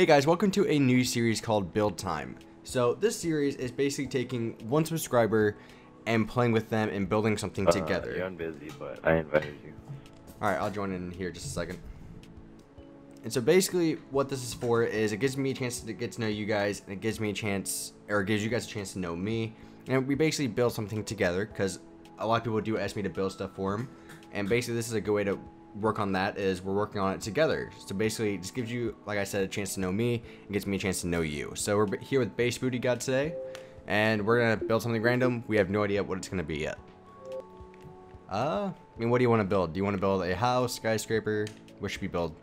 Hey guys, welcome to a new series called Build Time. So this series is basically taking one subscriber and playing with them and building something together. Yeah, I'm busy, but I invited you. Alright, I'll join in here just a second. And so basically what this is for is it gives me a chance to get to know you guys, and it gives me a chance, or it gives you guys a chance to know me. And we basically build something together because a lot of people do ask me to build stuff for them. And basically this is a good way to work on that, is we're working on it together. So basically it just gives you, like I said, a chance to know me and gives me a chance to know you. So we're here with Base Booty God today, and we're gonna build something random. We have no idea what it's gonna be yet. I mean, what do you want to build? Do you want to build a house, skyscraper? What should we build?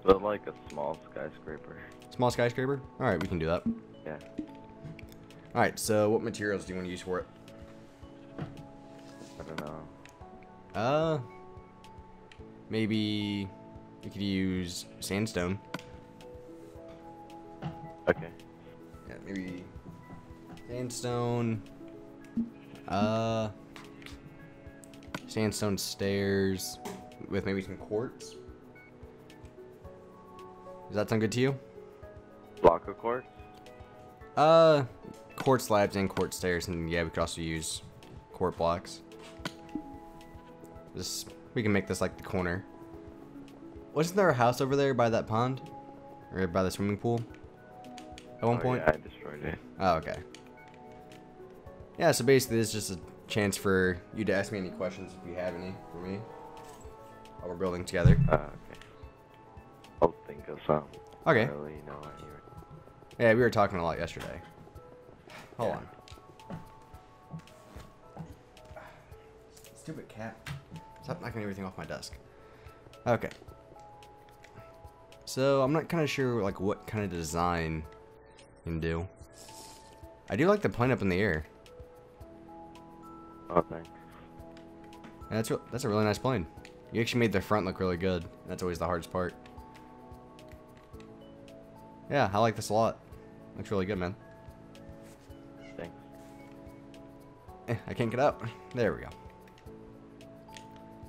Build like a small skyscraper. Small skyscraper? Alright, we can do that. Yeah. Alright, so what materials do you want to use for it? I don't know. Maybe we could use sandstone. Okay. Yeah, maybe sandstone. Sandstone stairs with maybe some quartz. Does that sound good to you? Block of quartz? Quartz slabs and quartz stairs, and yeah, we could also use quartz blocks. We can make this like the corner. Wasn't there a house over there by that pond? Or by the swimming pool? At one point? Yeah, I destroyed it. Oh, okay. Yeah, so basically this is just a chance for you to ask me any questions if you have any for me while we're building together. Okay. I'll think of some. Okay. I don't really know what you're... Yeah, we were talking a lot yesterday. Hold on. Stupid cat. Stop knocking everything off my desk. Okay. So I'm not kind of sure like what kind of design you can do. I do like the plane up in the air. Oh, thanks. Yeah, that's a really nice plane. You actually made the front look really good. That's always the hardest part. Yeah, I like this a lot. Looks really good, man. Thanks. I can't get up. There we go.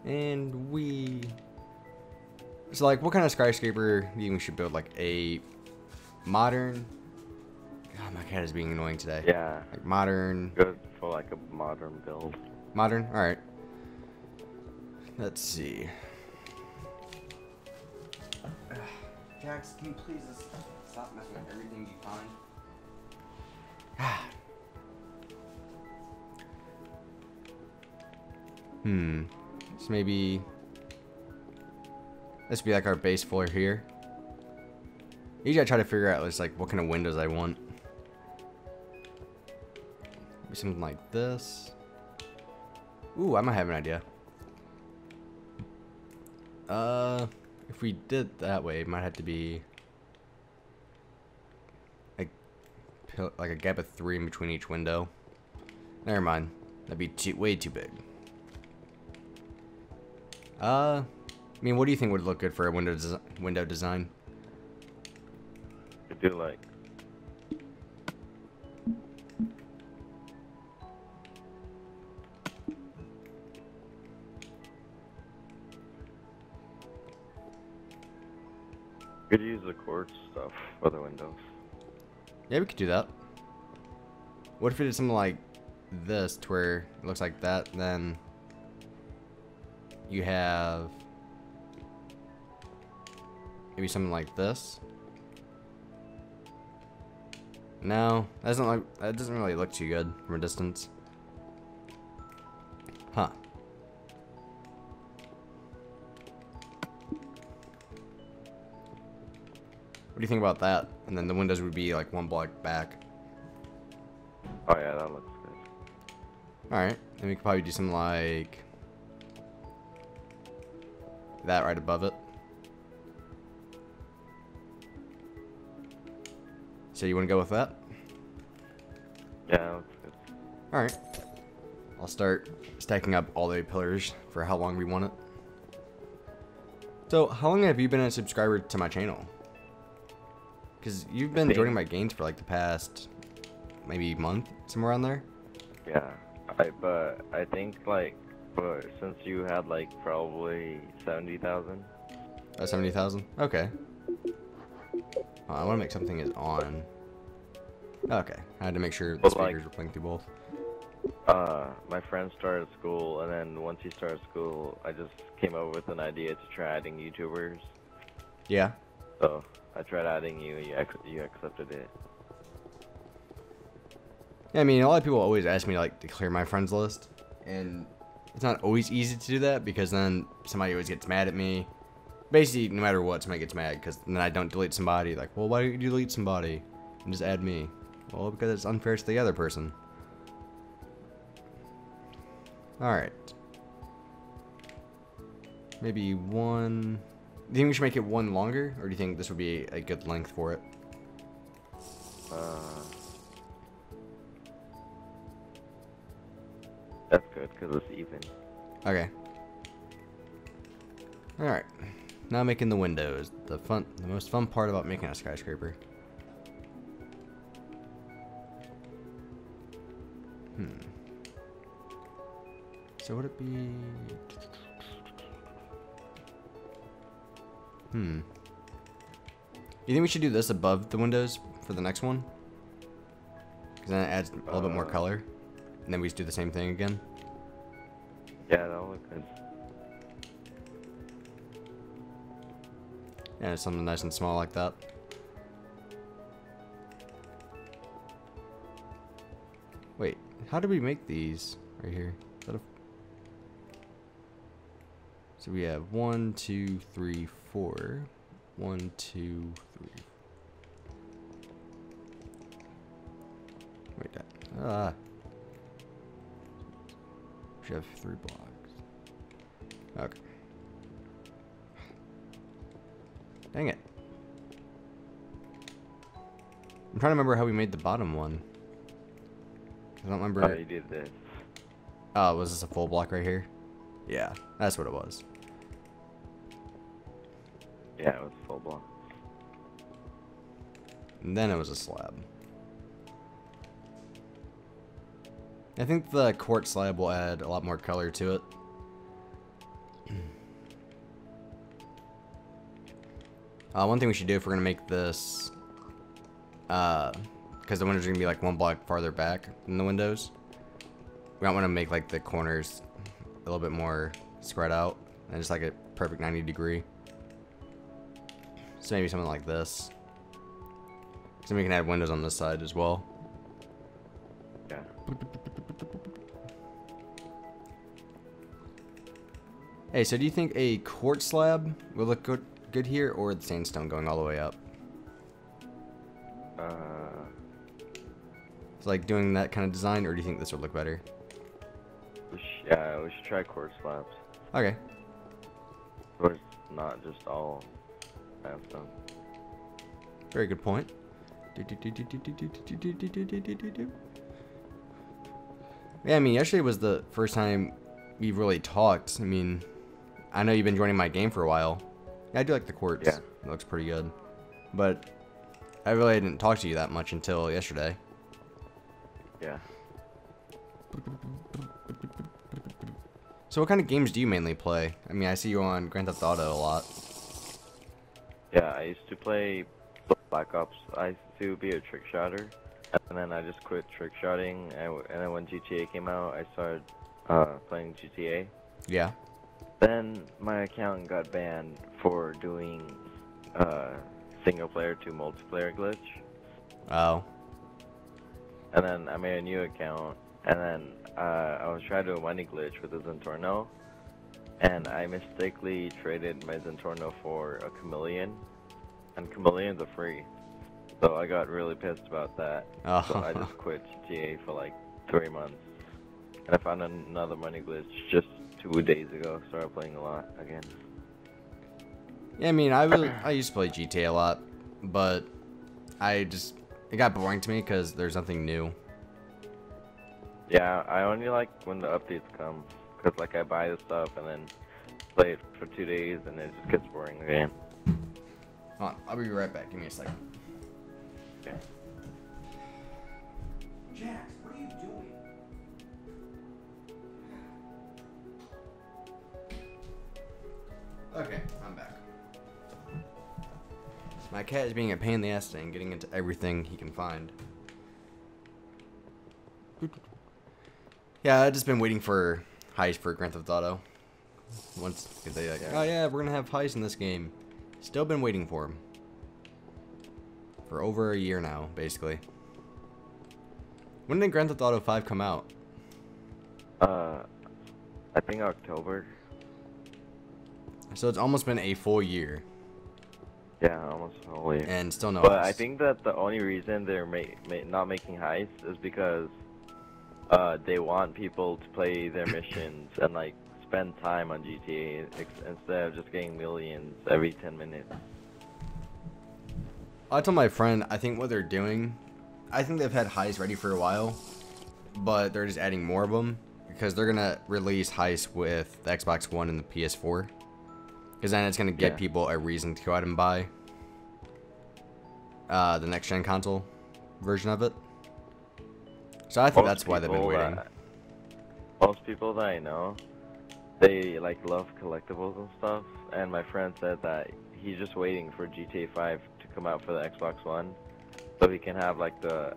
And so like, what kind of skyscraper do you think we should build? Like a modern... God, my cat is being annoying today. Yeah. Like modern... Good for like a modern build. Modern? Alright. Let's see. Jax, can you please just stop messing with everything you find? So maybe this would be like our base floor here. Usually I try to figure out just like what kind of windows I want. Maybe something like this. Ooh, I might have an idea. If we did that way, it might have to be like a gap of 3 in between each window. Never mind. That'd be way too big. I mean, what do you think would look good for a window design? Could do like... Could use the quartz stuff for the windows. Yeah, we could do that. What if we did something like this, to where it looks like that, then you have maybe something like this? No, that doesn't really look too good from a distance. Huh. What do you think about that? And then the windows would be like 1 block back. Oh yeah, that looks good. Alright, then we could probably do something like that right above it. So you want to go with that? Yeah, that looks good. Alright. I'll start stacking up all the pillars for how long we want it. So, how long have you been a subscriber to my channel? Because you've been joining my games for like the past maybe month, somewhere around there. Yeah, but I think like But since you had like probably 70,000. 70,000? Okay. Oh, I want to make something is on. Okay. I had to make sure the But, speakers like, were playing through both. My friend started school, and then once he started school, I just came up with an idea to try adding YouTubers. Yeah. So I tried adding you, and you accepted it. Yeah, I mean, a lot of people always ask me like to clear my friends list, and it's not always easy to do that because then somebody always gets mad at me. Basically, no matter what, somebody gets mad because then I don't delete somebody. Like, well, why don't you delete somebody and just add me? Well, because it's unfair to the other person. Alright. Maybe one... Do you think we should make it one longer? Or do you think this would be a good length for it? That's good, because it's even. Okay. Alright. Now making the windows. The most fun part about making a skyscraper. So would it be... You think we should do this above the windows for the next one? Because then it adds a little bit more color. And then we just do the same thing again. Yeah, that'll look good. Yeah, something nice and small like that. Wait, how did we make these right here? Is that a... So we have 1, 2, 3, 4. 1, 2, 3. Wait, that. We should have 3 blocks. Okay. Dang it. I'm trying to remember how we made the bottom one. I don't remember. Oh, you did this. Oh, was this a full block right here? Yeah, that's what it was. Yeah, it was full block. And then it was a slab. I think the quartz slab will add a lot more color to it. One thing we should do if we're gonna make this, because the windows are gonna be like 1 block farther back than the windows, we don't want to make like the corners a little bit more spread out and just like a perfect 90-degree. So maybe something like this. So we can add windows on this side as well. Yeah. Hey, so do you think a quartz slab will look good here, or the sandstone going all the way up? It's like doing that kind of design, or do you think this would look better? Yeah, we should try quartz slabs. Okay. Or it's not just all sandstone. Very good point. Yeah, I mean, yesterday was the first time we really talked. I mean, I know you've been joining my game for a while. Yeah, I do like the quartz. Yeah. It looks pretty good. But I really didn't talk to you that much until yesterday. Yeah. So what kind of games do you mainly play? I mean, I see you on Grand Theft Auto a lot. Yeah, I used to play Black Ops. I used to be a trick shotter, and then I just quit trick shotting. And then when GTA came out, I started playing GTA. Yeah. Then my account got banned for doing single player to multiplayer glitch. Oh. And then I made a new account, and then I was trying to do a money glitch with a Zentorno, and I mistakenly traded my Zentorno for a chameleon, and chameleons are free. So I got really pissed about that. Oh. So I just quit GTA for like 3 months, and I found another money glitch just 2 days ago. Started playing a lot again. Yeah, I mean, I used to play GTA a lot, but it got boring to me because there's nothing new. Yeah, I only like when the updates come, because like I buy the stuff and then play it for 2 days and it just gets boring again. Hold on, I'll be right back. Give me a second. Okay. Jax, what are you doing? Okay, I'm back. My cat is being a pain in the ass today and getting into everything he can find. Yeah, I've just been waiting for heist for Grand Theft Auto. Once they like, oh yeah, we're gonna have heist in this game. Still been waiting for him. For over a year now, basically. When did Grand Theft Auto 5 come out? I think October. So it's almost been a full year. Yeah, almost a whole year. And still no But heist. I think that the only reason they're not making heists is because they want people to play their missions and like spend time on GTA instead of just getting millions every 10 minutes. I told my friend, I think what they're doing, I think they've had heists ready for a while, but they're just adding more of them because they're gonna release heists with the Xbox One and the PS4, because then it's gonna give people a reason to go out and buy the next gen console version of it. So I think that's why they've been waiting. Most people that I know, they like love collectibles and stuff, and my friend said that he's just waiting for GTA 5 to come out for the Xbox One, so he can have like the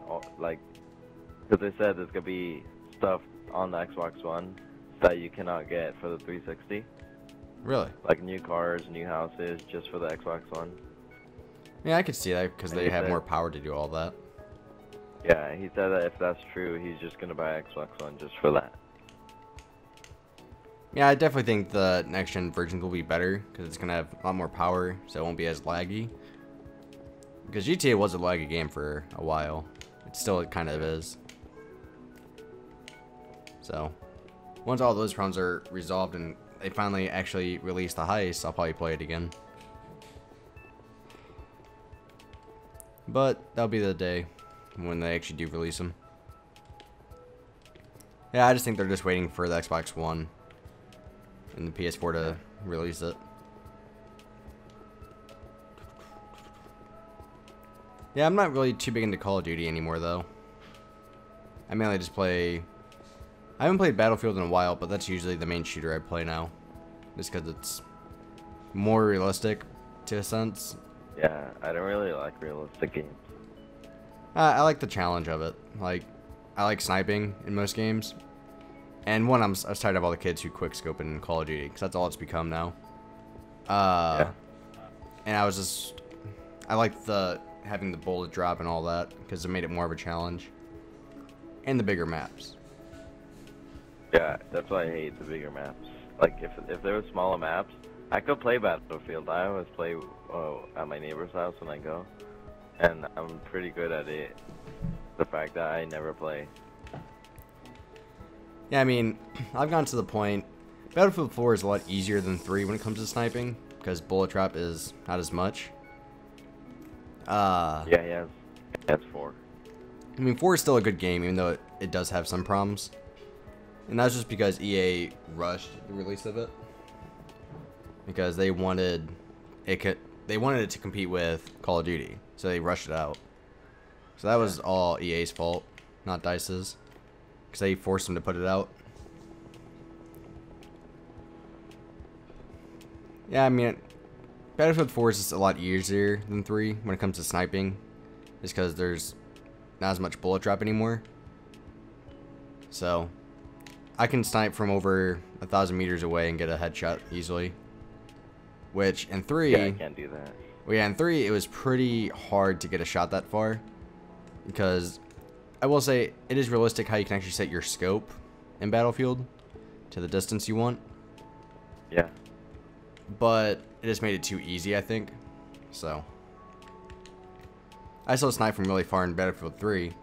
because they said there's gonna be stuff on the Xbox One that you cannot get for the 360. Really? Like new cars, new houses, just for the Xbox One. Yeah, I could see that because they have more power to do all that. Yeah, he said that if that's true, he's just gonna buy Xbox One just for that. Yeah, I definitely think the next gen version will be better because it's gonna have a lot more power, so it won't be as laggy. Because GTA was a laggy game for a while. It still kind of is. So, once all those problems are resolved and they finally actually release the heist, I'll probably play it again. But that'll be the day when they actually do release them. Yeah, I just think they're just waiting for the Xbox One and the PS4 to release it. Yeah, I'm not really too big into Call of Duty anymore, though. I mainly just play... I haven't played Battlefield in a while, but that's usually the main shooter I play now. Just because it's more realistic, to a sense. Yeah, I don't really like realistic games. I like the challenge of it. Like, I like sniping in most games. And one, I was tired of all the kids who quickscope in Call of Duty, because that's all it's become now. Yeah. And I like having the bullet drop and all that, because it made it more of a challenge. And the bigger maps. Yeah, that's why I hate the bigger maps. Like, if there were smaller maps, I could play Battlefield. I always play at my neighbor's house when I go. And I'm pretty good at it. The fact that I never play. Yeah, I mean, I've gone to the point... Battlefield 4 is a lot easier than 3 when it comes to sniping, because bullet drop is not as much. Yeah, that's 4. I mean, 4 is still a good game, even though it does have some problems. And that's just because EA rushed the release of it. Because they wanted it to compete with Call of Duty, so they rushed it out. So that was all EA's fault, not DICE's. Because they forced them to put it out. Yeah, I mean, Battlefield 4 is just a lot easier than 3 when it comes to sniping. Just because there's not as much bullet drop anymore. So, I can snipe from over 1,000 meters away and get a headshot easily. Which, in 3... Yeah, I can't do that. Well, yeah, in 3, it was pretty hard to get a shot that far. Because, I will say, it is realistic how you can actually set your scope in Battlefield to the distance you want. Yeah. But, it just made it too easy, I think. So, I still snipe from really far in Battlefield 3.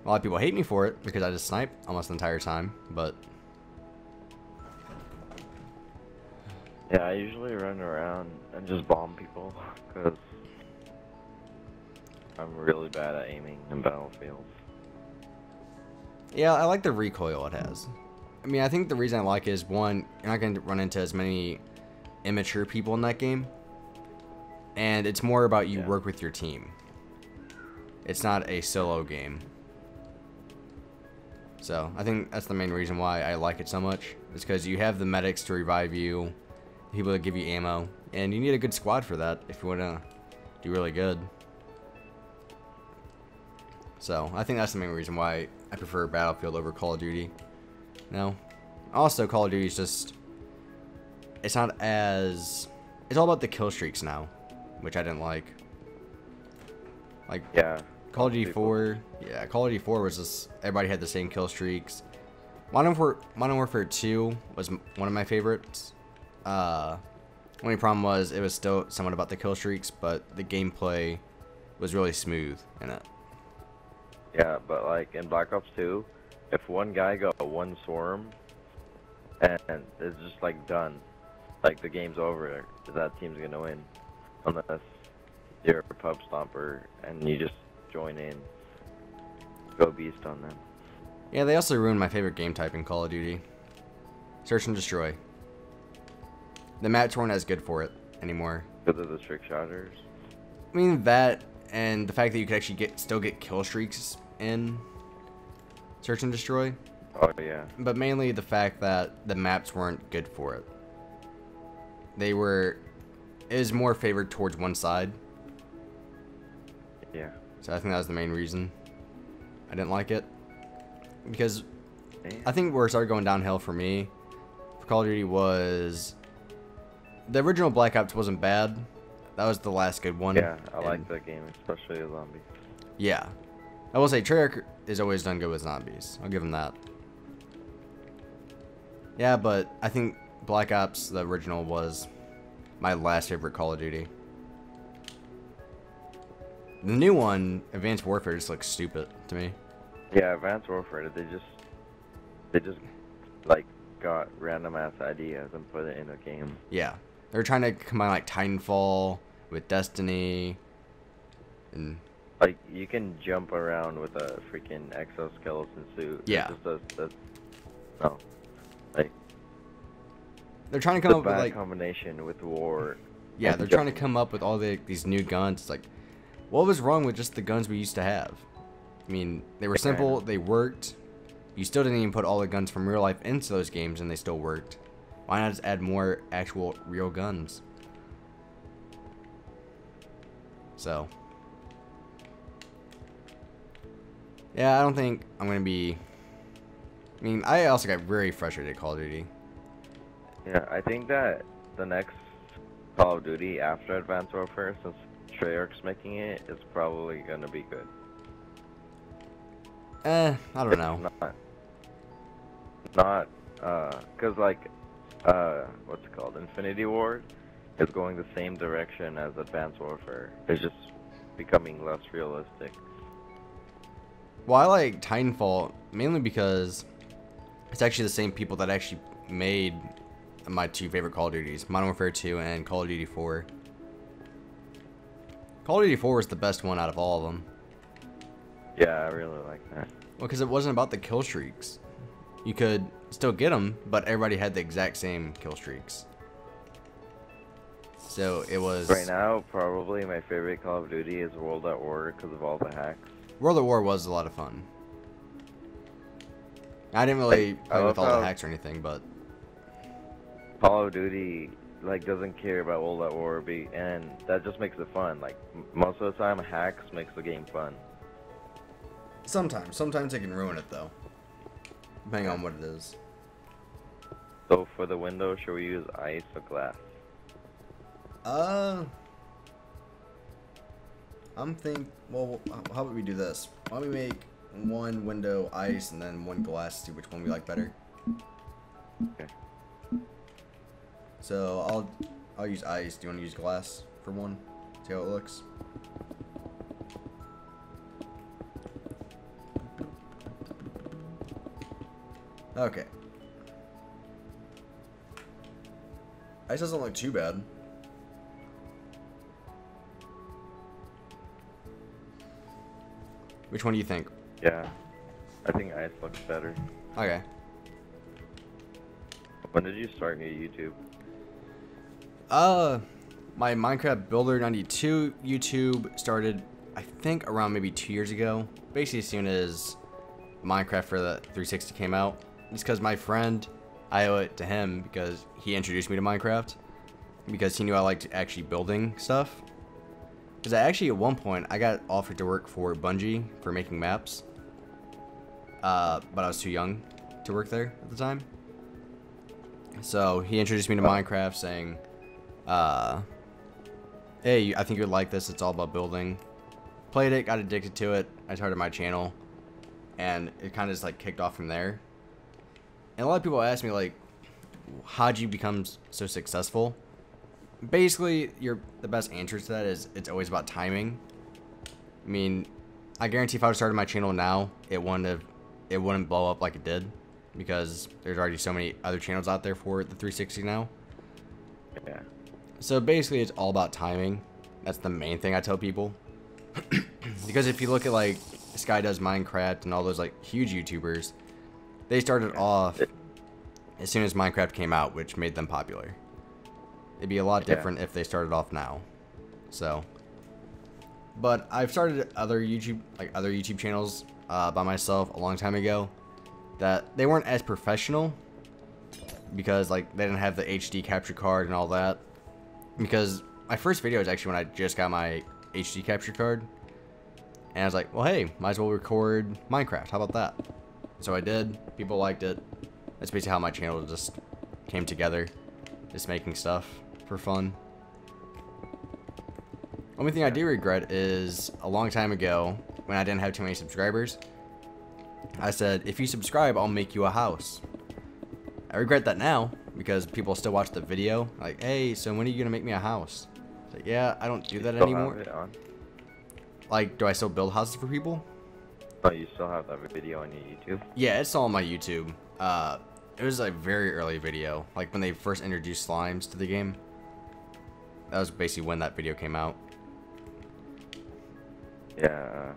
A lot of people hate me for it, because I just snipe almost the entire time, but... Yeah, I usually run around and just bomb people, because I'm really bad at aiming in Battlefield. Yeah, I like the recoil it has. I mean, I think the reason I like it is, one, you're not going to run into as many immature people in that game. And it's more about you work with your team. It's not a solo game. So, I think that's the main reason why I like it so much. Is because you have the medics to revive you. people that give you ammo, and you need a good squad for that if you want to do really good. So I think that's the main reason why I prefer Battlefield over Call of Duty. No, also Call of Duty is just, it's not as, it's all about the kill streaks now, which I didn't like. Like, Yeah. Call of Duty 4, yeah, Call of Duty 4 was just, everybody had the same kill streaks. Modern Warfare 2 was one of my favorites. Only problem was it was still somewhat about the kill streaks, but the gameplay was really smooth in it. Yeah, but like in Black Ops 2, if one guy got one swarm, and it's just like done, like the game's over, that team's gonna win, unless you're a pub stomper and you just join in, go beast on them. Yeah, they also ruined my favorite game type in Call of Duty. Search and destroy. The maps weren't as good for it anymore. Because of the trick shotters? I mean, that, and the fact that you could actually still get kill streaks in Search and Destroy. Oh, yeah. But mainly the fact that the maps weren't good for it. It was more favored towards one side. Yeah. So I think that was the main reason I didn't like it. Because I think where it started going downhill for me for Call of Duty was the original Black Ops wasn't bad. That was the last good one. Yeah, I like that game, especially the zombies. Yeah. I will say Treyarch is always done good with zombies. I'll give him that. Yeah, but I think Black Ops, the original, was my last favorite Call of Duty. The new one, Advanced Warfare, just looks stupid to me. Yeah, Advanced Warfare, they just like got random ass ideas and put it in a game. Yeah. They're trying to combine like Titanfall with Destiny and like you can jump around with a freaking exoskeleton suit. Yeah. It just does no. Like they're trying to come up with bad like combination with war. Yeah, they're trying to come up with all these new guns. It's like, what was wrong with just the guns we used to have? I mean, they were simple, they worked. You still didn't even put all the guns from real life into those games and they still worked. Why not just add more actual real guns? So, yeah, I don't think I'm going to be... I mean, I also got very frustrated at Call of Duty. Yeah, I think that the next Call of Duty after Advanced Warfare, since Treyarch's making it, is probably going to be good. I don't know. Cause like, what's it called? Infinity Ward is going the same direction as Advanced Warfare. It's just becoming less realistic. Well, I like Titanfall mainly because it's actually the same people that actually made my two favorite Call of Duties, Modern Warfare 2 and Call of Duty 4. Call of Duty 4 was the best one out of all of them. Yeah, I really like that. Well, because it wasn't about the kill streaks. You could still get them, but everybody had the exact same kill streaks. So it was... Right now, probably my favorite Call of Duty is World at War because of all the hacks. World at War was a lot of fun. I didn't really play with all the hacks or anything, but... Call of Duty like doesn't care about World at War, and that just makes it fun. Like most of the time, hacks makes the game fun. Sometimes they can ruin it though, depending on what it is. So for the window, should we use ice or glass? Well, how about we do this? Why don't we make one window ice and then one glass, see which one we like better. Okay. So I'll use ice. Do you want to use glass for one? See how it looks. Okay. Ice doesn't look too bad. Which one do you think? Yeah, I think ice looks better. Okay. When did you start your YouTube? My Minecraft Builder 92 YouTube started, I think, around maybe 2 years ago. Basically, as soon as Minecraft for the 360 came out. It's because my friend, I owe it to him because he introduced me to Minecraft. because he knew I liked actually building stuff. Because actually at one point I got offered to work for Bungie for making maps, but I was too young to work there at the time. So he introduced me to Minecraft, saying, "Hey, I think you would like this. It's all about building." Played it, got addicted to it. I started my channel, and it kind of just like kicked off from there. And a lot of people ask me like, "How'd you become so successful?" Basically, the best answer to that is it's always about timing. I mean, I guarantee if I would started my channel now, it wouldn't blow up like it did, because there's already so many other channels out there for the 360 now. Yeah. So basically, it's all about timing. That's the main thing I tell people. Because if you look at like Sky Does Minecraft and all those like huge YouTubers, they started off as soon as Minecraft came out, which made them popular. It'd be a lot different if they started off now. So, but I've started other YouTube channels by myself a long time ago that they weren't as professional, because like they didn't have the HD capture card and all that. Because my first video was actually when I just got my HD capture card, and I was like, well, hey, might as well record Minecraft. How about that? So I did. People liked it. That's basically how my channel just came together, just making stuff for fun. Only thing I do regret is a long time ago, when I didn't have too many subscribers, I said, if you subscribe, I'll make you a house. I regret that now, because people still watch the video, like, hey, so when are you gonna make me a house? It's like, yeah, I don't do that anymore. Like, do I still build houses for people? Oh, you still have that video on your YouTube? Yeah, it's all on my YouTube. It was a very early video, like when they first introduced slimes to the game. That was basically when that video came out. Yeah,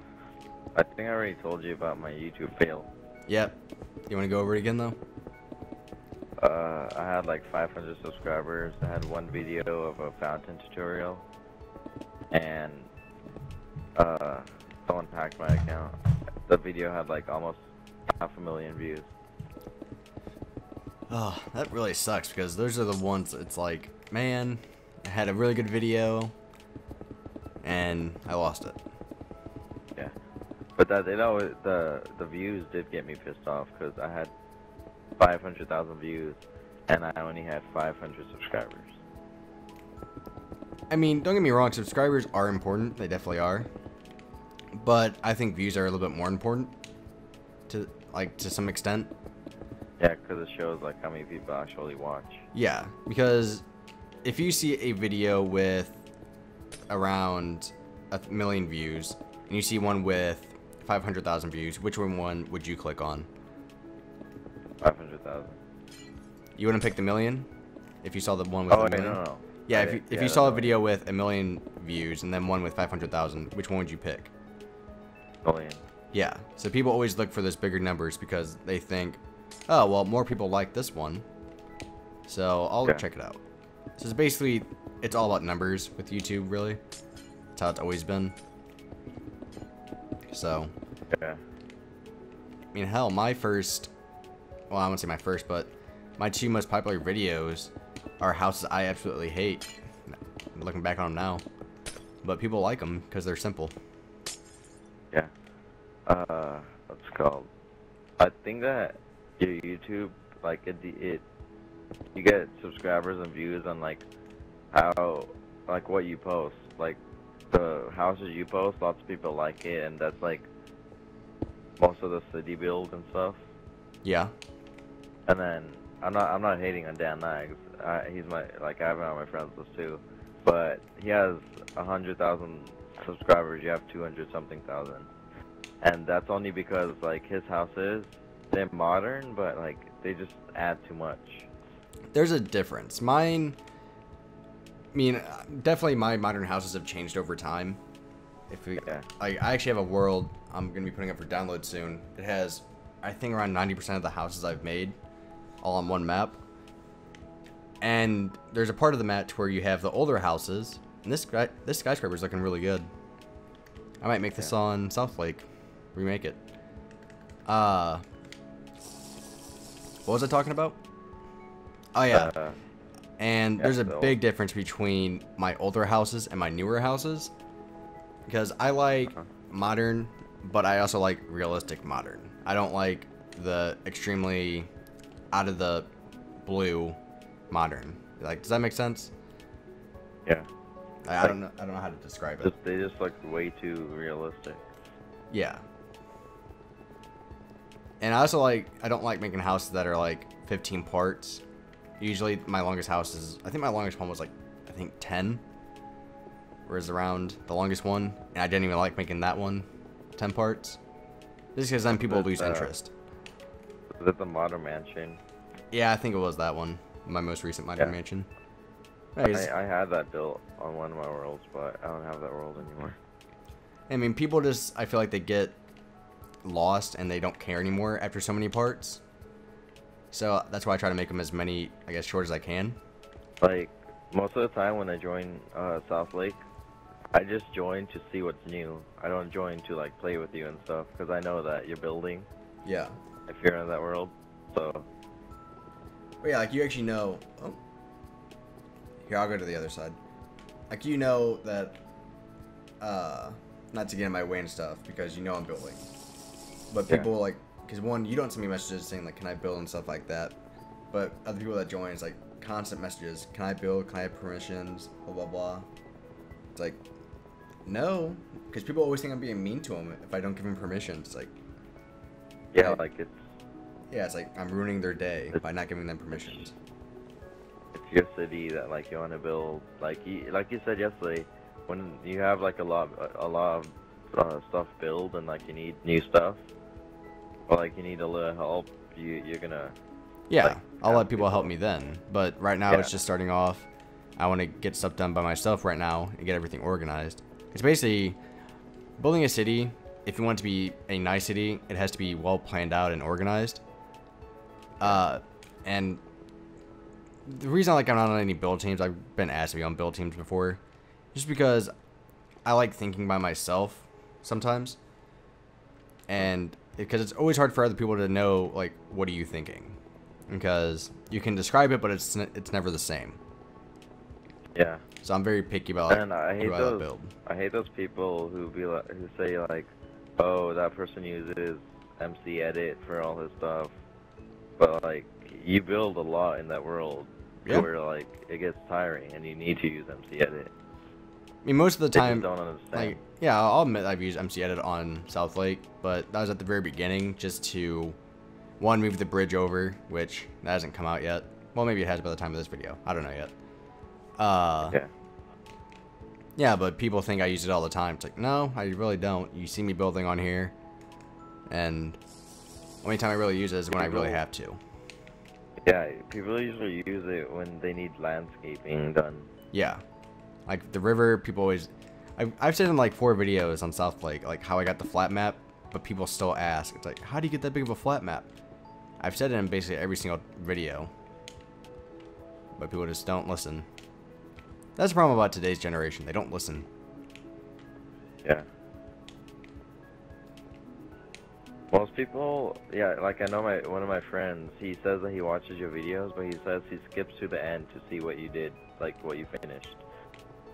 I think I already told you about my YouTube fail. Yep. You want to go over it again, though? I had like 500 subscribers. I had one video of a fountain tutorial, and someone hacked my account. The video had like almost 500,000 views. Oh, that really sucks, because those are the ones it's like, man, I had a really good video and I lost it. Yeah, but that the views did get me pissed off, because I had 500,000 views and I only had 500 subscribers. I mean, don't get me wrong, subscribers are important, they definitely are, but I think views are a little bit more important to some extent. Yeah, because it shows like how many people actually watch. Yeah, because if you see a video with around 1 million views and you see one with 500,000 views, which one would you click on? 500,000. You wouldn't pick the million if you saw the one with a million? No. Yeah, if you saw a video with 1 million views and then one with 500,000, which one would you pick? Million. Yeah, so people always look for those bigger numbers because they think, oh, well, more people like this one, so I'll check it out. So it's basically, it's all about numbers with YouTube, really. That's how it's always been. So, yeah. I mean, hell, my first, well, I won't say my first, but my 2 most popular videos are houses I absolutely hate. Looking back on them now. But people like them because they're simple. Yeah. What's it called? I think that your YouTube, like, you get subscribers and views on, like, how, like, what you post. Like, the houses you post, lots of people like it, and that's, like, most of the city builds and stuff. Yeah. And then, I'm not hating on Dan Nags. He's I have him on my friends list too. But he has 100,000 subscribers, you have 200-something thousand. And that's only because, like, his houses, they're modern, but, like, they just add too much. There's a difference. Mine, I mean, definitely my modern houses have changed over time. I actually have a world I'm going to be putting up for download soon. It has, I think, around 90% of the houses I've made all on one map. And there's a part of the map where you have the older houses, and this skyscraper is looking really good. I might make this on South Lake, remake it. What was I talking about? Oh yeah, And there's a so big difference between my older houses and my newer houses. Because I like modern, but I also like realistic modern. I don't like the extremely out of the blue modern. Like, does that make sense? Yeah. I don't know. I don't know how to describe it. They just look way too realistic. Yeah. And I also like, I don't like making houses that are like 15 parts. Usually my longest house is, I think my longest one was like, I think 10. Whereas around the longest one. And I didn't even like making that one 10 parts. Just because then people lose interest. Is it the Modern Mansion? Yeah, I think it was that one. My most recent Modern Mansion. Nice. I had that built on one of my worlds, but I don't have that world anymore. I mean, people just, I feel like they get lost and they don't care anymore after so many parts. So that's why I try to make them as many, I guess, short as I can. Like, most of the time when I join South Lake, I just join to see what's new. I don't join to, like, play with you and stuff, because I know that you're building. Yeah. If you're in that world, so... But yeah, like, you actually know... Oh. Here, I'll go to the other side. Like, you know that... Not to get in my way and stuff, because you know I'm building. But people, like... Because, one, you don't send me messages saying, like, can I build and stuff like that. But other people that join, it's, like, constant messages. Can I build? Can I have permissions? Blah, blah, blah. It's like... No. Because people always think I'm being mean to them if I don't give them permissions. Like... Yeah, like, it's... Yeah, it's like I'm ruining their day by not giving them permissions. It's your city that, like, you want to build. Like you said yesterday, when you have, like, a lot of stuff build and, like, you need new stuff, or, like, you need a little help, you're gonna... Yeah, like, I'll let people help me then. But right now it's just starting off. I want to get stuff done by myself right now and get everything organized. It's basically building a city. If you want it to be a nice city, it has to be well planned out and organized. And the reason I'm not on any build teams, I've been asked to be on build teams before, just because I like thinking by myself sometimes, and because it's always hard for other people to know, like, what are you thinking, because you can describe it, but it's never the same. Yeah. So I'm very picky about, like, and I hate who I build. I hate those people who say like, oh, that person uses MC Edit for all his stuff. But, like, you build a lot in that world where, like, it gets tiring and you need to use MC Edit. I mean, most of the time, don't understand. like, yeah, I'll admit I've used MC Edit on South Lake, but that was at the very beginning, just to, one, move the bridge over, which that hasn't come out yet. Well, maybe it has by the time of this video. I don't know yet. Yeah. Yeah, but people think I use it all the time. It's like, no, I really don't. You see me building on here, and the only time I really use it is when I really have to. Yeah, people usually use it when they need landscaping done. Yeah. Like, the river, people always... I've said in, like, 4 videos on South Lake, like, how I got the flat map, but people still ask. It's like, how do you get that big of a flat map? I've said it in basically every single video. But people just don't listen. That's the problem about today's generation. They don't listen. Yeah. Most people, yeah, like I know one of my friends, he says that he watches your videos, but he says he skips to the end to see what you did, like what you finished.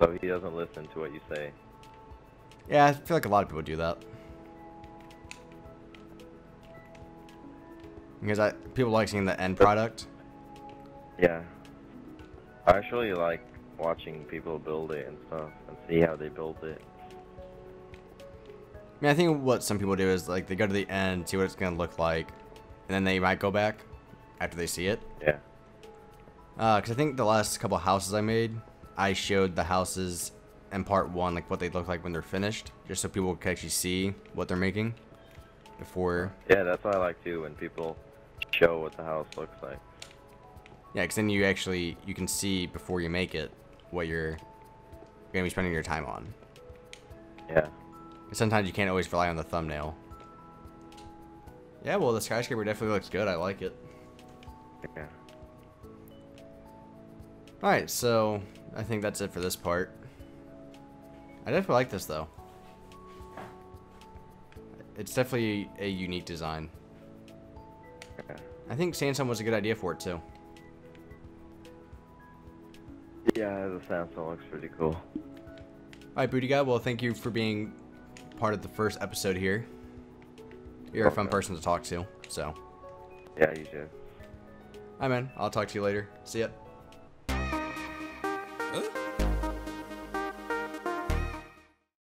So he doesn't listen to what you say. Yeah, I feel like a lot of people do that. Because people like seeing the end product. Yeah. I actually like watching people build it and stuff, and see how they build it. I mean, I think what some people do is, like, they go to the end, see what it's going to look like, and then they might go back after they see it. Yeah. Because I think the last couple of houses I made, I showed the houses in part 1, like, what they look like when they're finished, just so people can actually see what they're making before. Yeah, that's what I like, too, when people show what the house looks like. Yeah, because then you can see before you make it what you're going to be spending your time on. Yeah. Sometimes you can't always rely on the thumbnail. Yeah, well, the skyscraper definitely looks good. I like it. Yeah. Alright, so I think that's it for this part. I definitely like this, though. It's definitely a unique design. Yeah. I think sandstone was a good idea for it, too. Yeah, the Samsung looks pretty cool. Alright, Booty Guy, well, thank you for being part of the first episode here. You're a fun person to talk to, so. Yeah, you too. Alright, man. I'll talk to you later. See ya.